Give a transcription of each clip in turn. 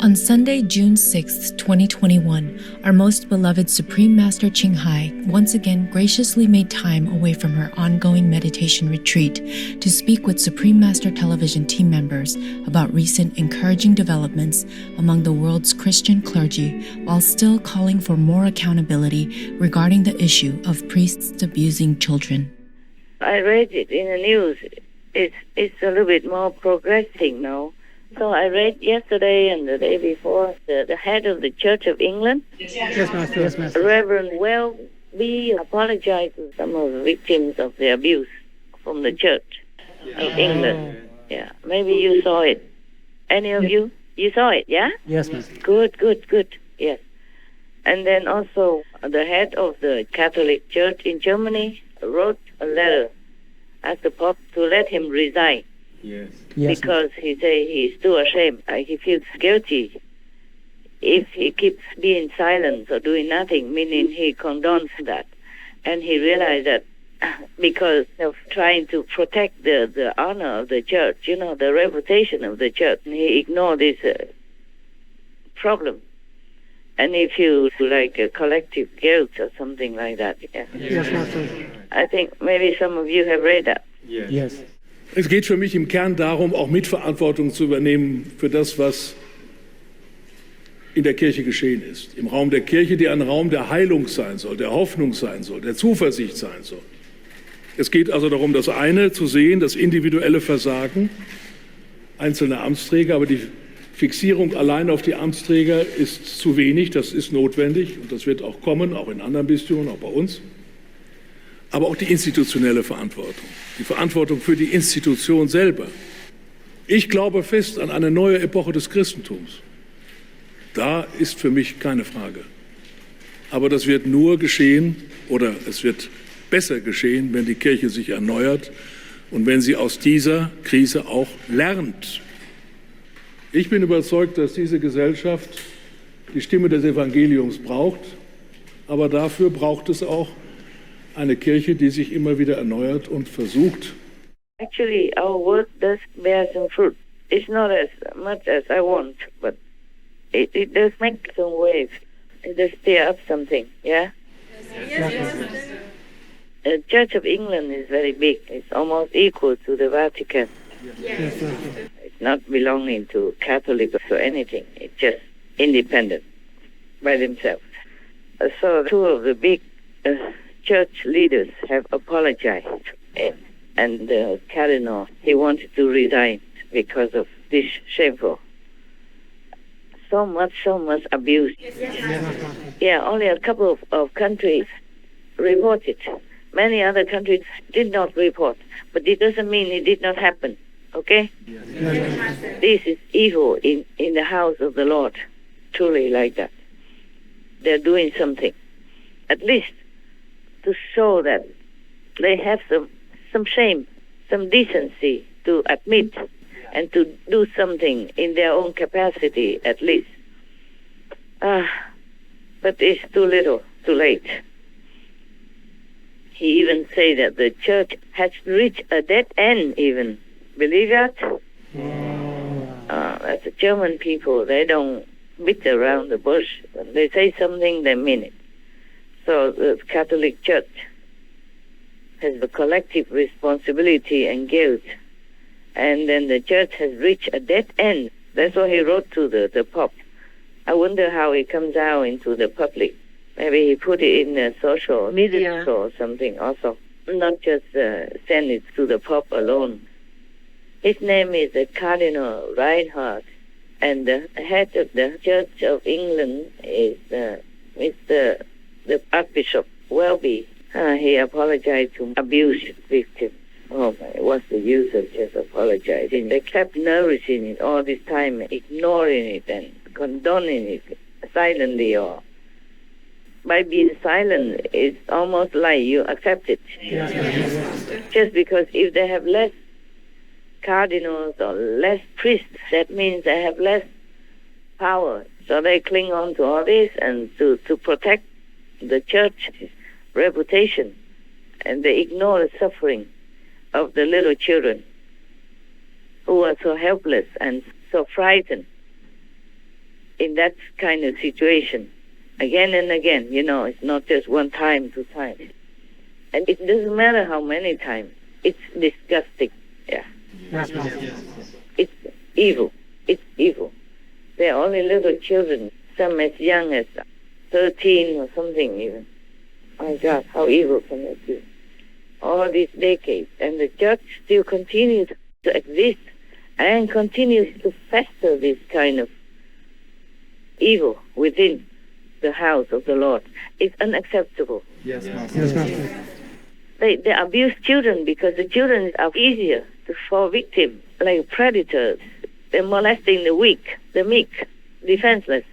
On Sunday, June 6th, 2021, our most beloved Supreme Master Ching Hai once again graciously made time away from her ongoing meditation retreat to speak with Supreme Master Television team members about recent encouraging developments among the world's Christian clergy, while still calling for more accountability regarding the issue of priests abusing children. I read it in the news. It's a little bit more progressing now. So I read yesterday and the day before the head of the Church of England, Yes, Master. Yes, Master. Reverend Welby, apologized to some of the victims of the abuse from the Church of England. Yeah, maybe you saw it. Any of you? You saw it, yeah? Yes, Master. Good. Yes. And then also the head of the Catholic Church in Germany wrote a letter, asked the Pope to let him resign. Yes, because he say he's too ashamed. He feels guilty if he keeps being silent or doing nothing, meaning he condones that. And he realized that because of trying to protect the honor of the church, the reputation of the church, he ignored this problem. And he feels like a collective guilt or something like that. Yeah. Yes, Master. I think maybe some of you have read that. Yes. Es geht für mich im Kern darum, auch Mitverantwortung zu übernehmen für das, was in der Kirche geschehen ist. Im Raum der Kirche, die ein Raum der Heilung sein soll, der Hoffnung sein soll, der Zuversicht sein soll. Es geht also darum, das eine zu sehen, das individuelle Versagen einzelner Amtsträger, aber die Fixierung allein auf die Amtsträger ist zu wenig, das ist notwendig und das wird auch kommen, auch in anderen Bistümern, auch bei uns. Aber auch die institutionelle Verantwortung, die Verantwortung für die Institution selber. Ich glaube fest an eine neue Epoche des Christentums. Da ist für mich keine Frage. Aber das wird nur geschehen, oder es wird besser geschehen, wenn die Kirche sich erneuert und wenn sie aus dieser Krise auch lernt. Ich bin überzeugt, dass diese Gesellschaft die Stimme des Evangeliums braucht, aber dafür braucht es auch eine Kirche, die sich immer wieder erneuert und versucht. Actually, our work does bear some fruit. It's not as much as I want, but it does make some waves. It does stir up something, yeah? Yes. The Church of England is very big. It's almost equal to the Vatican. Yes. It's not belonging to Catholic or anything. It's just independent by themselves. So two of the big church leaders have apologized, and the cardinal, he wanted to resign because of this shameful. So much abuse. Yeah, only a couple of countries reported. Many other countries did not report, but it doesn't mean it did not happen, okay? This is evil in the house of the Lord, truly like that. They're doing something, at least to show that they have some shame, some decency to admit and to do something in their own capacity, at least. But it's too little, too late. He even say that the church has reached a dead end even. Believe that? That's the German people. They don't beat around the bush. When they say something, they mean it. So the Catholic Church has the collective responsibility and guilt. And then the church has reached a dead end. That's what he wrote to the Pope. I wonder how it comes out into the public. Maybe he put it in the social media or something also. Not just send it to the Pope alone. His name is Cardinal Reinhardt. And the head of the Church of England is Mr. the Archbishop Welby. He apologized to abuse victims. Oh my, what's the use of just apologizing? They kept nourishing it all this time, ignoring it and condoning it silently, or by being silent, it's almost like you accept it. Just because if they have less cardinals or less priests, that means they have less power. So they cling on to all this and to protect the church's reputation, and they ignore the suffering of the little children who are so helpless and so frightened. in that kind of situation again and again. It's not just one time, two times. And it doesn't matter how many times. It's disgusting. Yeah. Yes, Master. It's evil. It's evil. They're only little children, some as young as 13 or something even. My God, how evil can it be? All these decades. And the church still continues to exist and continues to fester this kind of evil within the house of the Lord. It's unacceptable. Yes, Master. Yes, Master. They abuse children because the children are easier to fall victim, like predators. They're molesting the weak, the meek, defenseless,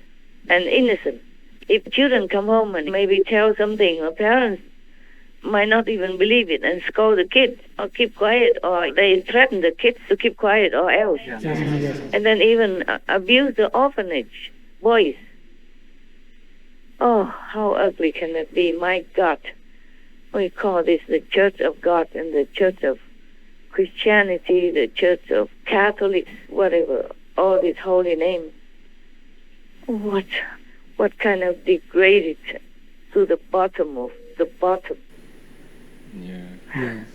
and innocent. If children come home and maybe tell something, or parents might not even believe it and scold the kids or keep quiet, or they threaten the kids to keep quiet or else. Yes, yes. And then even abuse the orphanage boys. Oh, how ugly can it be? My God. We call this the Church of God and the Church of Christianity, the Church of Catholics, whatever, all these holy names. What kind of degraded to the bottom of the bottom. Yeah. Yes.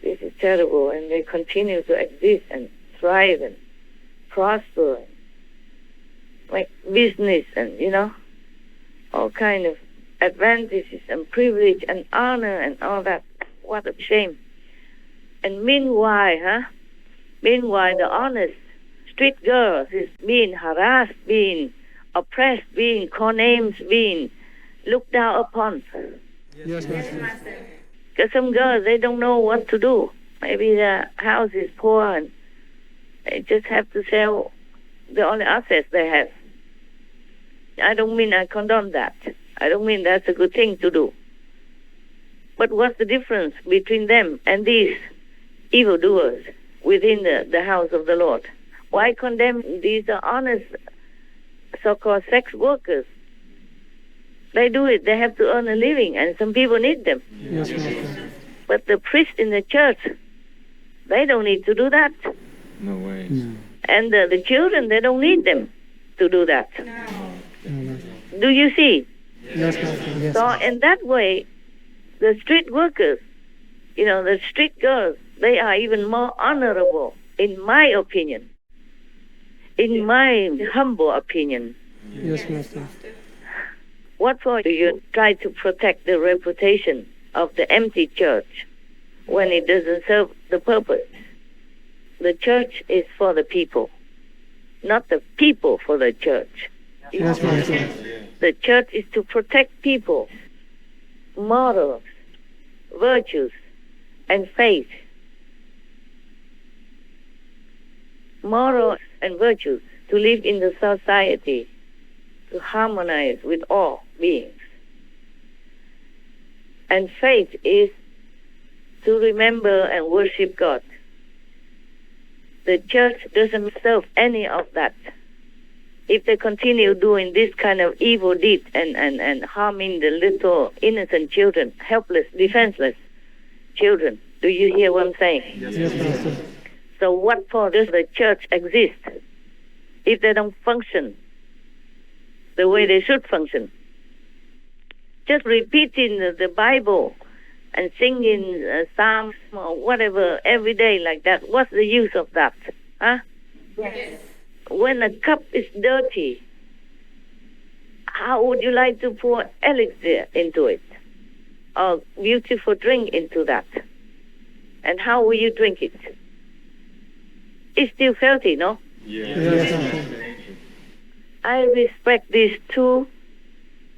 This is terrible, and they continue to exist and thrive and prosper, and make business and, all kind of advantages and privilege and honor and all that. What a shame. And meanwhile, the honest street girls is being harassed, being oppressed, being called names, being looked down upon. Yes, Master. Because some girls, they don't know what to do. Maybe their house is poor and they just have to sell the only assets they have. I don't mean I condone that. I don't mean that's a good thing to do. But what's the difference between them and these evildoers within the house of the Lord? Why condemn these honest so-called sex workers? They do it. They have to earn a living, and some people need them. Yes, Master. But the priests in the church, they don't need to do that. No way. No. And the children, they don't need them to do that. No. Do you see? Yes, Master. Yes, So Master. in that way, the street workers, the street girls, they are even more honorable, in my opinion. In my humble opinion. Yes, Master. What for do you try to protect the reputation of the empty church when it doesn't serve the purpose? The church is for the people, not the people for the church. Yes, Master. The church is to protect people, morals, virtues, and faith. Morals and virtues to live in the society, to harmonize with all beings. And faith is to remember and worship God. The church doesn't serve any of that. If they continue doing this kind of evil deed and harming the little innocent children, helpless, defenseless children, do you hear what I'm saying? Yes, Master. So what for does the church exist if they don't function the way they should function? Just repeating the Bible and singing psalms or whatever every day like that, what's the use of that? Huh? Yes. When a cup is dirty, how would you like to pour elixir into it? Or beautiful drink into that? And how will you drink it? It's still filthy, no? Yes, Master. I respect these two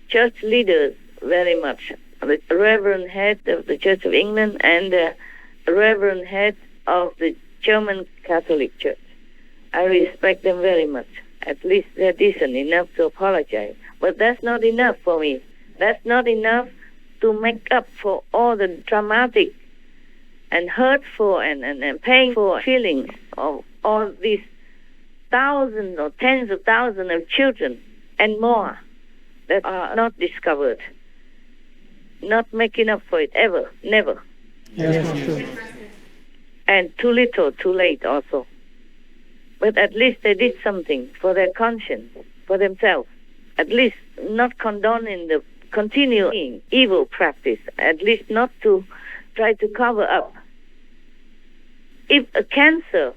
church leaders very much. The Reverend Head of the Church of England and the Reverend Head of the German Catholic Church. I respect them very much. At least they're decent enough to apologize. But that's not enough for me. That's not enough to make up for all the dramatic and hurtful and painful feelings of all these thousands or tens of thousands of children and more that are not discovered. Not making up for it ever, never. Yes, Master. And too little, too late also. But at least they did something for their conscience, for themselves. At least not condoning the continuing evil practice, at least not to try to cover up. If a cancer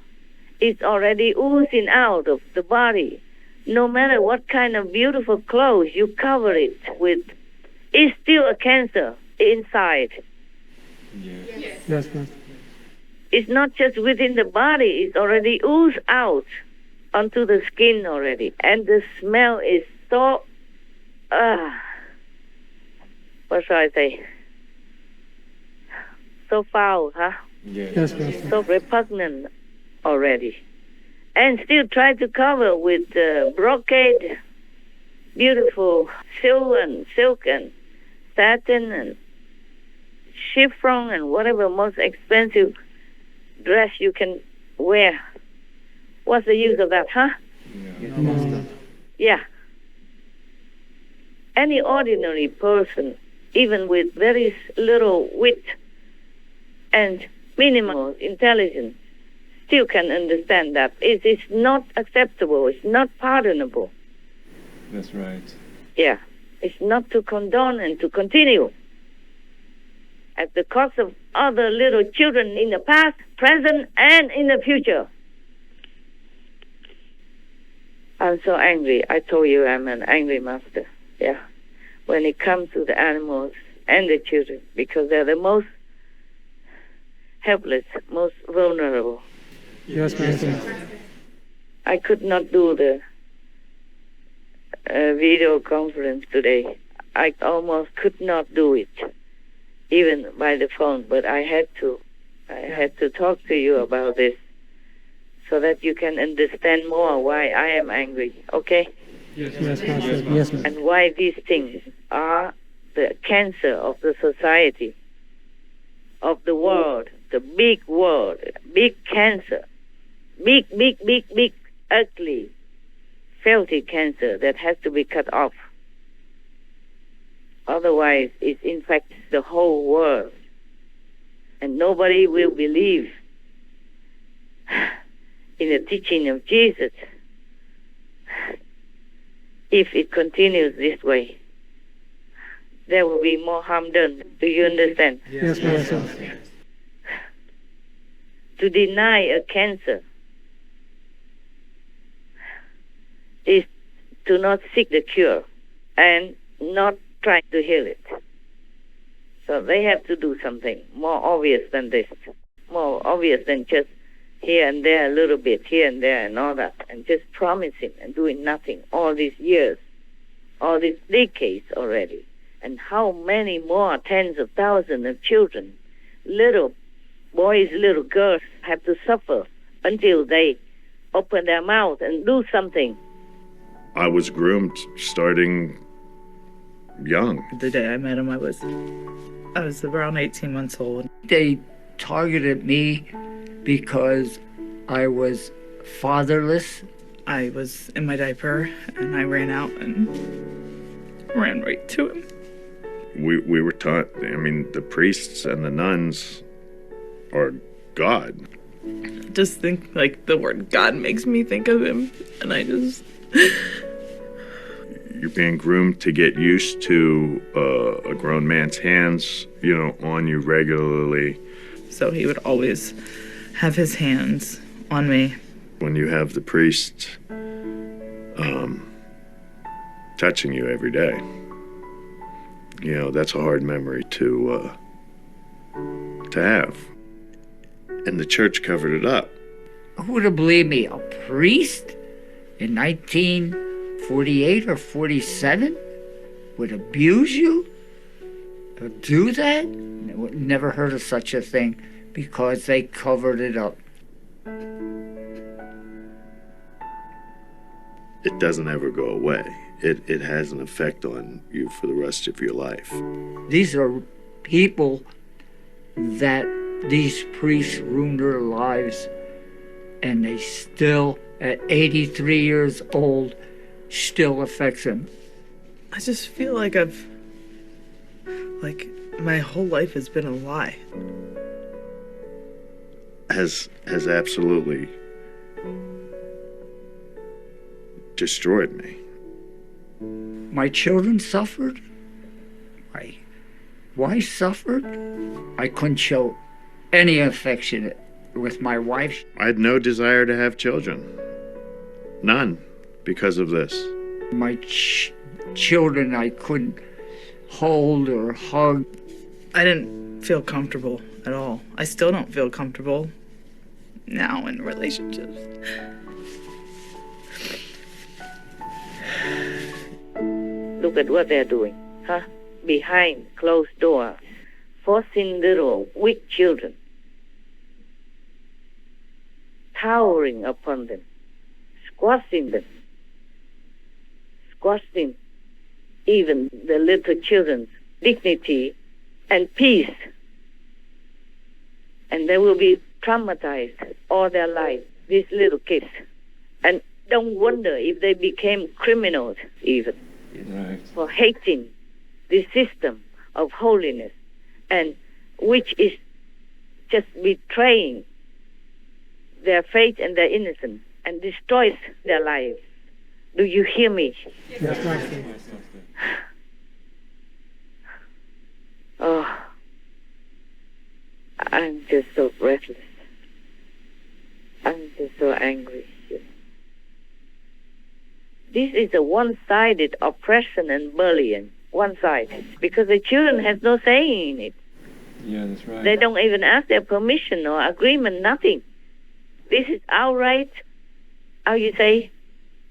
is already oozing out of the body, no matter what kind of beautiful clothes you cover it with, it's still a cancer inside. Yes, Master. It's not just within the body, it's already oozed out onto the skin already. And the smell is so, what shall I say? So foul, huh? Yes, Master. So repugnant already. And still try to cover with brocade, beautiful silk and satin and chiffon and whatever most expensive dress you can wear. What's the use of that, huh? Master. Yeah. Any ordinary person, even with very little wit and minimal intelligence, still can understand that it is not acceptable, it's not pardonable. That's right. Yeah. It's not to condone and to continue at the cost of other little children in the past, present, and in the future. I'm so angry. I told you I'm an angry master. Yeah. When it comes to the animals and the children, because they're the most helpless, most vulnerable. Yes, Master. I could not do the video conference today. I almost could not do it, even by the phone, but I had to. I had to talk to you about this so that you can understand more why I am angry, okay? Yes, Master. Yes, Master. And why these things are the cancer of the society, of the world, the big world, big cancer, big, ugly, filthy cancer that has to be cut off. Otherwise, it infects the whole world. And nobody will believe in the teaching of Jesus if it continues this way. There will be more harm done. Do you understand? Yes, Master. To deny a cancer is to not seek the cure and not try to heal it. So they have to do something more obvious than this, more obvious than just here and there a little bit, here and there and all that, and just promising and doing nothing all these years, all these decades already. And how many more tens of thousands of children, little boys, little girls, have to suffer until they open their mouth and do something. I was groomed starting young. The day I met him, I was around 18 months old. They targeted me because I was fatherless. I was in my diaper, and I ran out and ran right to him. We were taught, I mean, the priests and the nuns are God. Just think, like, the word God makes me think of him, and I just... You're being groomed to get used to a grown man's hands, on you regularly. So he would always have his hands on me. When you have the priest touching you every day, that's a hard memory to have. And the church covered it up. Who would have believed me? A priest in 1948 or 47 would abuse you? Would do that? Never heard of such a thing because they covered it up. It doesn't ever go away. It has an effect on you for the rest of your life. These are people that these priests ruined their lives, and they still, at 83 years old, still affects them. I just feel like my whole life has been a lie. Has absolutely destroyed me. My children suffered. My wife suffered. I couldn't show any affection with my wife. I had no desire to have children. None, because of this. My children I couldn't hold or hug. I didn't feel comfortable at all. I still don't feel comfortable now in relationships. Look at what they're doing, huh? Behind closed doors, forcing little weak children, towering upon them, squashing even the little children's dignity and peace. And they will be traumatized all their life, these little kids. And don't wonder if they became criminals even. Right. For hating the system of holiness, and which is just betraying their faith and their innocence and destroys their lives. Do you hear me? Yes, Master. Oh, I'm just so breathless. I'm just so angry. This is a one-sided oppression and bullying. One-sided. Because the children have no say in it. Yeah, that's right. They don't even ask their permission or agreement, nothing. This is outright, how you say?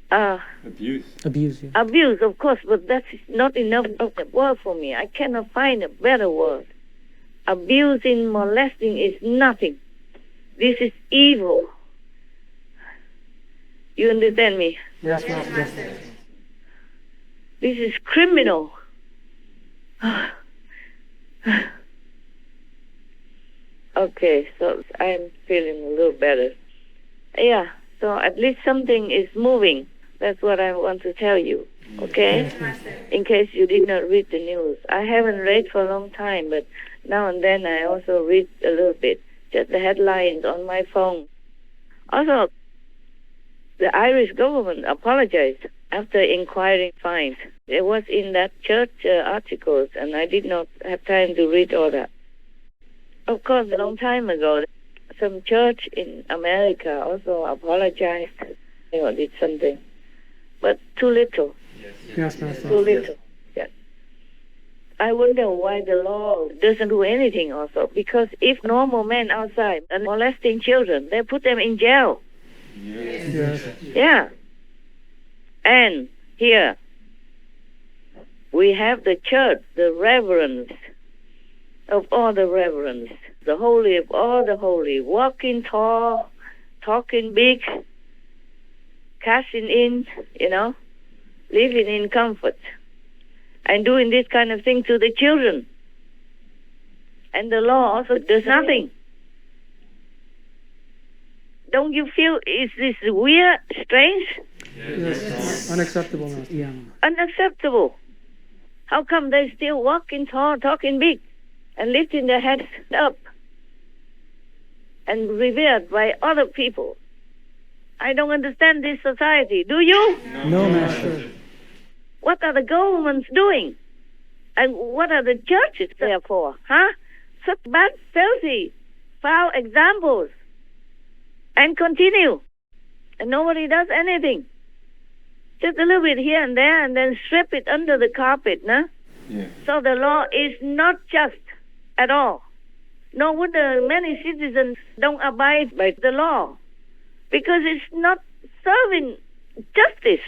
Abuse. Abuse, yeah. Abuse, of course, but that's not enough of a word for me. I cannot find a better word. Abusing, molesting is nothing. This is evil. You understand me? Yes, Master. This is criminal. Okay, so I'm feeling a little better. Yeah, so at least something is moving. That's what I want to tell you, okay? In case you did not read the news. I haven't read for a long time, but now and then I also read a little bit, just the headlines on my phone. Also, the Irish government apologized after inquiring fines. It was in that church articles, and I did not have time to read all that. Of course, a long time ago, some church in America also apologized, did something. But too little. Yes, Master. Too little. Yes. I wonder why the law doesn't do anything also. Because if normal men outside are molesting children, they put them in jail. Yes. Yeah. And here, we have the church, the reverends of all the reverends, the holy of all the holy, walking tall, talking big, cashing in, living in comfort, and doing this kind of thing to the children. And the law also does nothing. Don't you feel, is this weird, strange? Yes. Unacceptable, Master. Yeah. Unacceptable. How come they still walking tall, talking big, and lifting their heads up, and revered by other people? I don't understand this society. Do you? No, Master. What are the governments doing? And what are the churches there for? Huh? Such bad, filthy, foul examples. And continue. And nobody does anything. Just a little bit here and there, and then sweep it under the carpet, no? Yeah. So the law is not just at all. No wonder many citizens don't abide by the law, because it's not serving justice.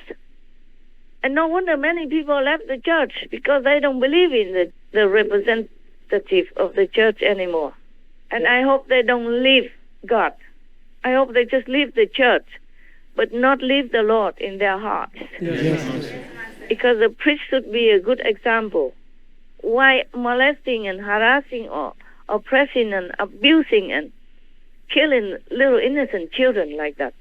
And no wonder many people left the church, because they don't believe in the representative of the church anymore. And I hope they don't leave God. I hope they just leave the church, but not leave the Lord in their hearts. Yes. Because the priest should be a good example. Why molesting and harassing or oppressing and abusing and killing little innocent children like that?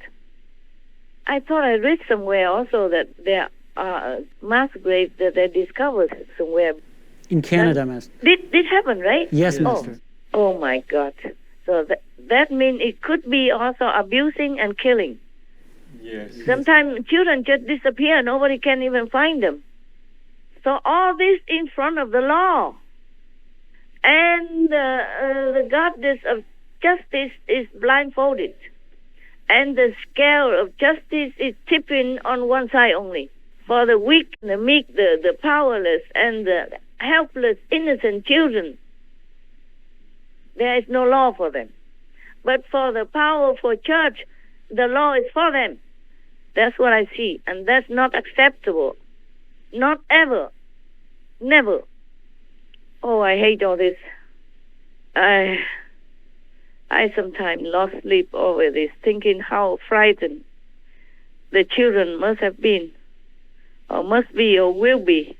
I thought I read somewhere also that there are mass graves that they discovered somewhere. In Canada, Master. This happened, right? Yes, Master. Oh my God. So that means it could be also abusing and killing. Yes. Sometimes children just disappear. Nobody can even find them. So all this in front of the law. And the goddess of justice is blindfolded. And the scale of justice is tipping on one side only. For the weak, the meek, the powerless, and the helpless, innocent children, there is no law for them. But for the powerful church, the law is for them. That's what I see. And that's not acceptable. Not ever. Never. Oh, I hate all this. I sometimes lost sleep over this, thinking how frightened the children must have been, or must be, or will be,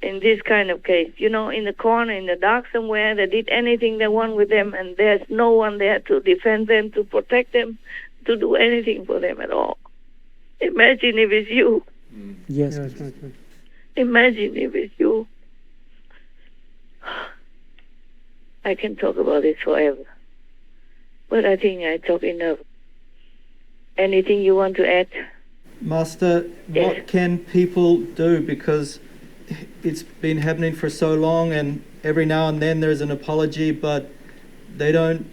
in this kind of case. You know, in the corner, in the dark somewhere, they did anything they want with them, and there's no one there to defend them, to protect them, to do anything for them at all. Imagine if it's you. Yes. Imagine if it's you. I can talk about this forever. But I think I talk enough. Anything you want to add? Master, Yes. what can people do? Because it's been happening for so long, and every now and then there's an apology, but they don't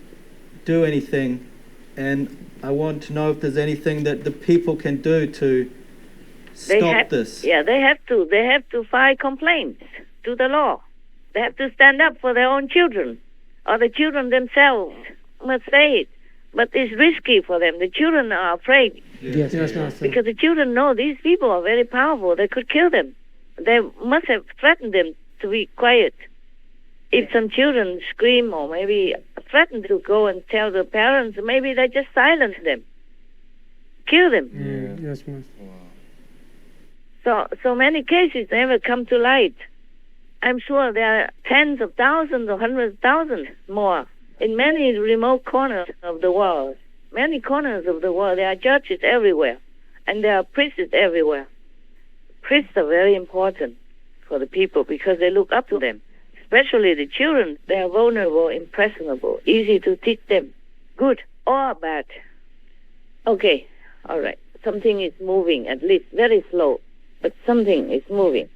do anything. And I want to know if there's anything that the people can do to stop this. Yeah, they have to. They have to file complaints to the law. They have to stand up for their own children, or the children themselves must say it. But it's risky for them. The children are afraid. Yes, Master. Because the children know these people are very powerful. They could kill them. They must have threatened them to be quiet. If some children scream or maybe threaten to go and tell the parents, maybe they just silence them, kill them. Yes, Master. So many cases never come to light. I'm sure there are tens of thousands or hundreds of thousands more in many remote corners of the world. Many corners of the world, there are churches everywhere, and there are priests everywhere. Priests are very important for the people because they look up to them. Especially the children, they are vulnerable, impressionable, easy to teach them, good or bad. Okay, all right. Something is moving, at least very slow, but something is moving.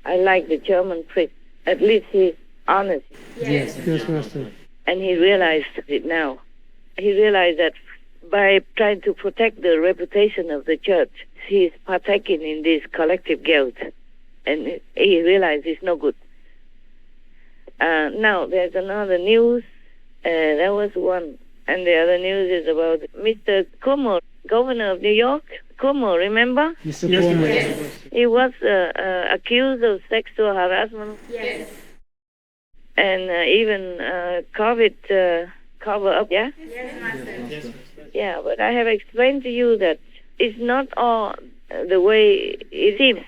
I like the German priest. At least he's honest. Yes, Master. And he realized it now. He realized that by trying to protect the reputation of the church, he is partaking in this collective guilt. And he realized it's no good. Now, there's another news. That was one. And the other news is about Mr. Cuomo, governor of New York. Cuomo, remember? Mr. Cuomo. Yes. He was accused of sexual harassment. Yes. And even COVID cover-up, yeah? Yes, Master. Yeah, but I have explained to you that it's not all the way it seems.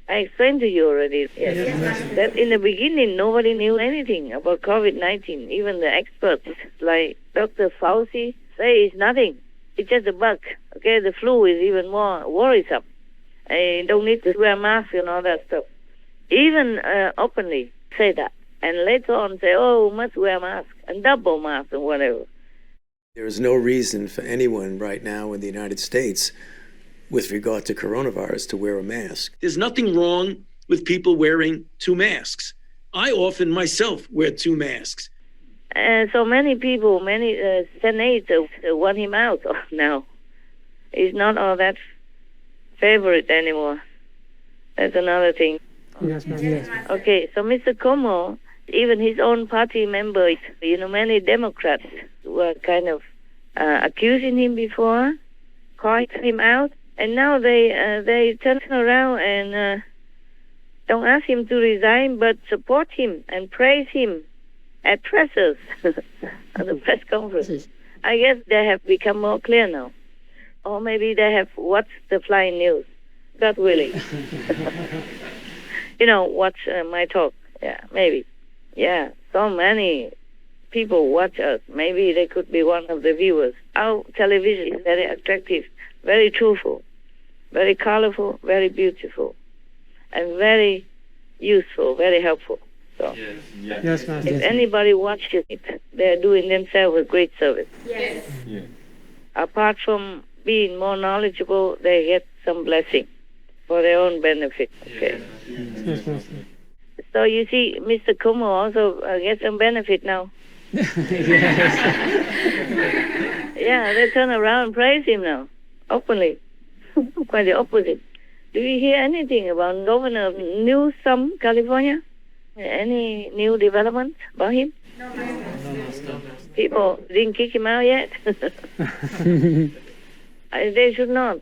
I explained to you already. Yes. That in the beginning, nobody knew anything about COVID-19. Even the experts like Dr. Fauci say it's nothing. It's just a bug. Okay, the flu is even more worrisome. I don't need to wear masks and all that stuff. Even openly say that. And later on say, oh, must wear mask and double mask and whatever. There is no reason for anyone right now in the United States with regard to coronavirus to wear a mask. There's nothing wrong with people wearing two masks. I often myself wear two masks. So many people, many senators want him out now. He's not all that favorite anymore. That's another thing. Yes, Master. Yes. Okay, so Mr. Cuomo, even his own party members, many Democrats were kind of accusing him before, calling him out, and now they turn around and don't ask him to resign, but support him and praise him at pressers, at the press conference. I guess they have become more clear now. Or maybe they have watched the flying news. God willing. Watch my talk. Yeah, maybe. Yeah, so many people watch us. Maybe they could be one of the viewers. Our television is very attractive, very truthful, very colorful, very beautiful, and very useful, very helpful. So, Yes, Master. if anybody watches it, they're doing themselves a great service. Yes. Yeah. Apart from being more knowledgeable, they get some blessing. for their own benefit. Okay. Yes, Master. So you see, Mr. Kumo also gets some benefit now. Yeah, they turn around and praise him now, openly. Quite the opposite. Do you hear anything about Governor Newsom, California? Any new developments about him? No, Master. People didn't kick him out yet? They should not.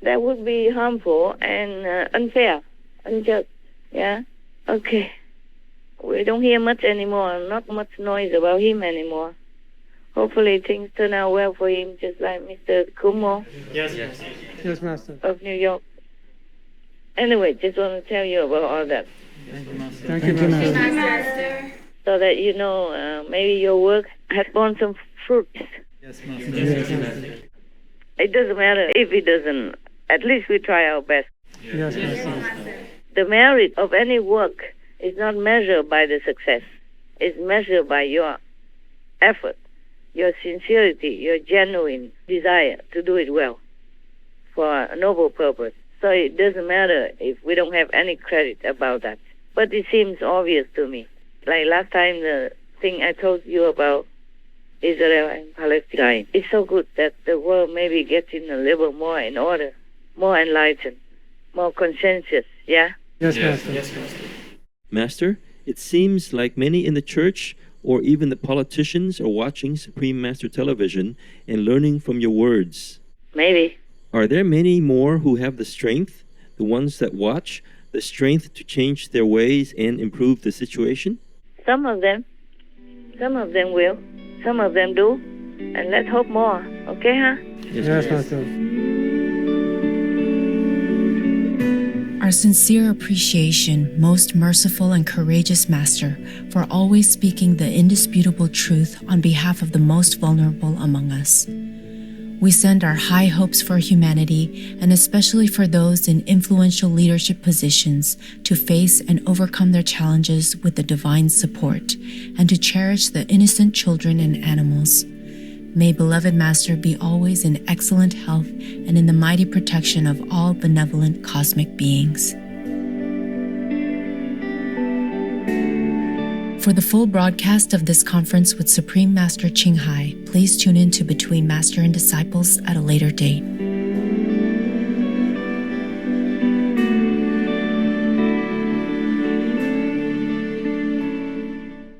That would be harmful and unfair, unjust. Yeah? Okay. We don't hear much anymore, not much noise about him anymore. Hopefully things turn out well for him, just like Mr. Kumo Yes, Master. of New York. Anyway, just want to tell you about all that. Thank you, Master. So that you know, maybe your work has borne some fruits. Yes, Master. Yes, Master. It doesn't matter if it doesn't. At least we try our best. Yes, Master. The merit of any work is not measured by the success. It's measured by your effort, your sincerity, your genuine desire to do it well for a noble purpose. So it doesn't matter if we don't have any credit about that. But it seems obvious to me. Like last time, the thing I told you about Israel and Palestine. It's so good that the world maybe gets in a little more in order, more enlightened, more conscientious, yeah? Yes, Master. Master, it seems like many in the church or even the politicians are watching Supreme Master Television and learning from your words. Maybe. Are there many more who have the strength, the ones that watch, the strength to change their ways and improve the situation? Some of them will. Some of them do. And let's hope more. Okay, huh? Yes, Master. Our sincere appreciation, most merciful and courageous Master, for always speaking the indisputable truth on behalf of the most vulnerable among us. We send our high hopes for humanity, and especially for those in influential leadership positions, to face and overcome their challenges with the divine support, and to cherish the innocent children and animals. May beloved Master be always in excellent health and in the mighty protection of all benevolent cosmic beings. For the full broadcast of this conference with Supreme Master Ching Hai, please tune in to Between Master and Disciples at a later date.